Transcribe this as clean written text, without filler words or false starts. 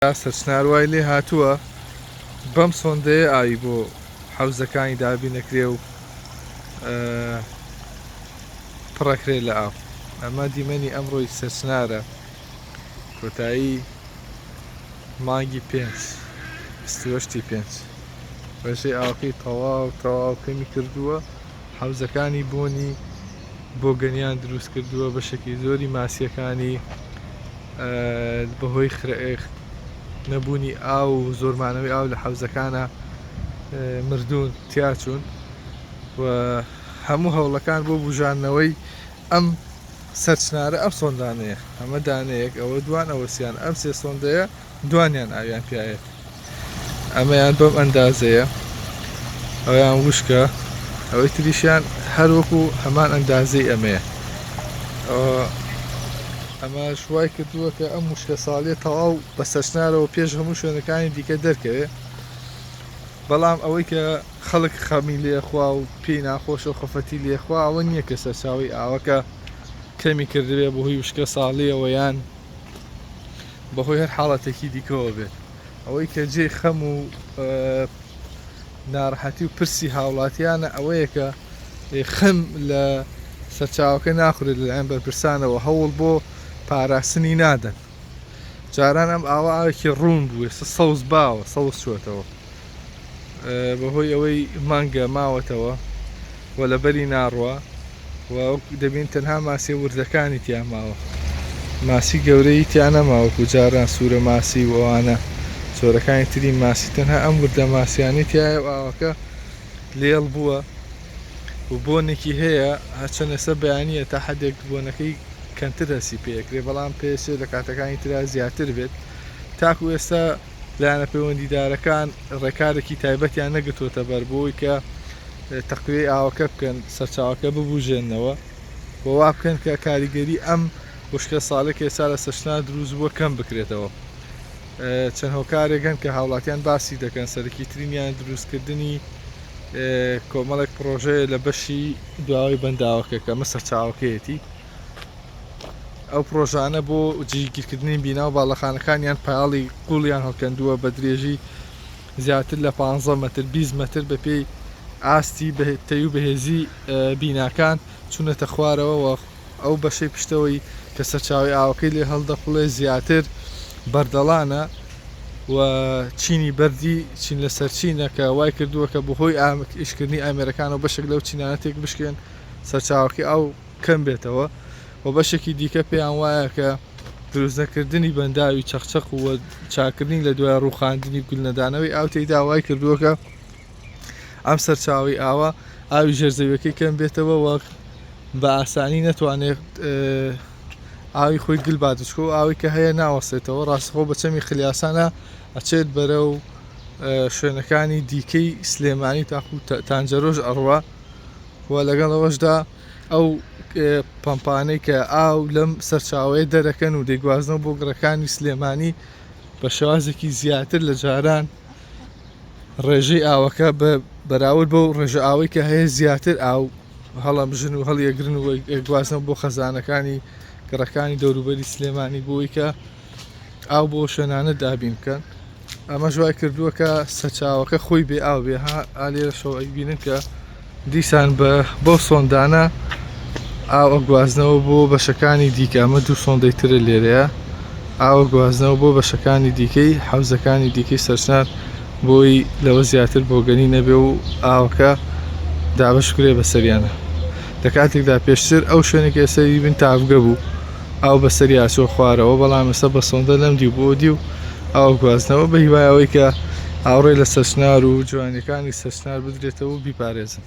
سەرچنار وای لێ هاتووە بەم سۆندەیە ئاوی بۆ حەوزەکانی دابینەکرێ و پڕەکرێ لە ئاو. ئەمە دیمەنی ئەمڕۆی سەرچنارە کۆتایی مانگی 5 بەشەی ئاوەکەی تەواو کەمی کردووە، حەوزەکانی بۆنی بۆ گەنیان دروست کردووە، بەشێکی زۆری ماسیەکانی بەهۆی نەبوونی ئاو و زۆرمانەوەی ئاو لە حەوزەکانە مردوون تیاچوون و هەموو هەوڵەکان بۆ بژاندنەوەی ئەم سەرچنارە ئەم سۆندانەیە. ئەمە دانەیەک، ئەوە دوان ئەوەسیان، ئەم سێ سۆندەیە دوانیان ئاویان پیاەت، ئەمەیان بەم ئەندازەیە، ئەویان وشکە، ئەوەی تریشیان هەروەکو هەمان ئەندازەی ئەمەیە. ئەمە شوای کردووە کە ئەم وشکە ساڵیە تەواو بە سەرچنارەوە پێش هەموو شوێنەکانی دیکە دەرکەوێت. بەڵام ئەوەی کە خەڵک خەمی لێخوا و پێی ناخۆش و خەفەتی لێخوا ئەوە نییە کە سەرچاوی ئاوەکە کەمی کردوێ بەهۆی وشکە ساڵیەوە یان بەهۆی هەر حاڵەتێکی دیکەوە بێت. ئەوەی کە جێ خەم و ناڕەحەتی و پرسی هاوڵاتیانە ئەوەیە کە خەم لە سەرچاوەکە ناخورێت لەلایەن بەرپرسانەوە، هەوڵ بۆ پاراستنی نادەن. جاران ئەم ئاوە ئاوێکی ڕوون بووێ، سەوز باوە، سەوز چۆتەوە بەهۆی ئەوەی مانگە ماوەتەوە و لەبەری ناڕوە و دەبین تەنها ماسی وردەکانی تیا ماوە، ماسی گەورەی تیا نەماوەکو جاران سوورە ماسی و ئەوانە جۆرەکانی تری ماسی، تەنها ئەم وردە ماسیانی تایە و ئاوەکە لێڵ بووە و بۆنێکی هەیە هەرچەندە سە بەیانیە تا حەدێک بۆنەکەی کەمتر هەسی پێکرێ، بەڵام پێشێ لە کاتەکانی ترا زیاتر بێت. تاکو ئێستا لایەنە پەیوەندیدارەکان ڕێکارێکی تایبەتیان نەگرتوۆتە بەر بۆی کە تەقویەی ئاوەکە بکەن، سەرچاوەکە ببوژێننەوە و وا بکەن کە کاریگەری ئەم وشکە ساڵێک ئێستا لە سەرچنار دروست بووە کەم بکرێتەوە. چەند هۆکارێکن کە هاوڵاتیان باسی دەکەن، سەرەکی ترینیان دروستکردنی کۆمەڵێک پرۆژەیە لە بەشی دواوی بەنداوەکە کە ئەمە سەرچاوەکەیەتی. ئەو پرۆژانە بۆ جێگیرکردنی بینا و باڵەخانەکانیان پایاڵی قوڵیان هەڵکەندووە بە درێژی زیاتر لە 15 مەتر 20 مەتر بە پێی ئاستی تەی و بەهێزی بیناکان چونەتە خوارەوە. ئەو بەشەی پشتەوەی کە سەرچاوی ئاوەکەی لێ هەڵدەقوڵێ زیاتر بەردەڵانە و چینی بەردی چین لەسەر چینە کە وای کردووە کە بەهۆی ئیشکردنی ئامێرەکان و بەشێک لەو چینانە تێک بشکێن سەرچاوەکەی ئەو کەم بێتەوە و بەشێکی دیکە پێیان وایە کە دروستنەکردنی بەنداوی چەقچەق و چاکردنی لە دوای ڕووخاندنی گولنەدانەوەی ئاو تێیدا وای کردووە کە ئەم سەرچاوی ئاوە ئاوی ژێرزەویەکەی کەم بێتەوە وەک بە ئاسانی نەتوانێت ئاوی خۆی گل بادچکۆ و ئاوی کە هەیە ناوەستێتەوە، ڕاستەخۆ بە چەمی خلیاسانە ئەچێت بەرە و شوێنەکانی دیکەی سلێمانی تاخو تانجەرۆژ ئەڕوا و لەگەڵەوەشدا ئەو پەمپانەی کە ئاو لەم سەرچاوەیە دەرەکەن و دەیگوازنەوە بۆ گڕەکانی سلێمانی بە شێوازێکی زیاتر لە جاران ڕێژەی ئاوەکە بەراورد بەو ڕێژە ئاوەی کە هەیە زیاتر ئاو هەڵەمژن و هەڵیەگرن و گوازنەوە بۆ خەزانەکانی گڕەکانی دەوروبەری سلێمانی بۆی کە ئاو بۆ شوێنانە دابین بکەن. ئەمە ژوای کردووە کە سەرچاوەکە خۆی بێ ئاو بێ. ئالێرە شەوە بینن کە دیسان بۆ سۆندانە ئاوە گوازنەوە بۆ بەشەکانی دیکە، ئەمە دوو سۆندەی ترە لێرەیە، ئاوە گوازنەوە بۆ بەشەکانی دیکەی حەوزەکانی دیکەی سەرچنار بۆی لەوە زیاتر بۆ گەنی نەبێ و ئاوەکە دابشکرێ بەسەریانە. لە کاتێکدا پێشتر ئەو شوێنێک ئێسەری بن تافگە بوو، ئاو بەسەری ئاچۆ خوارەوە، بەڵام ئێستا بە سۆندە لەم دی بۆ دی و ئاو گوازنەوە بە هیوایەوەی کە ئاوڕێ لە سەرچنار و جوانەکانی سەرچنار بدرێتەوە و بیپارێزن.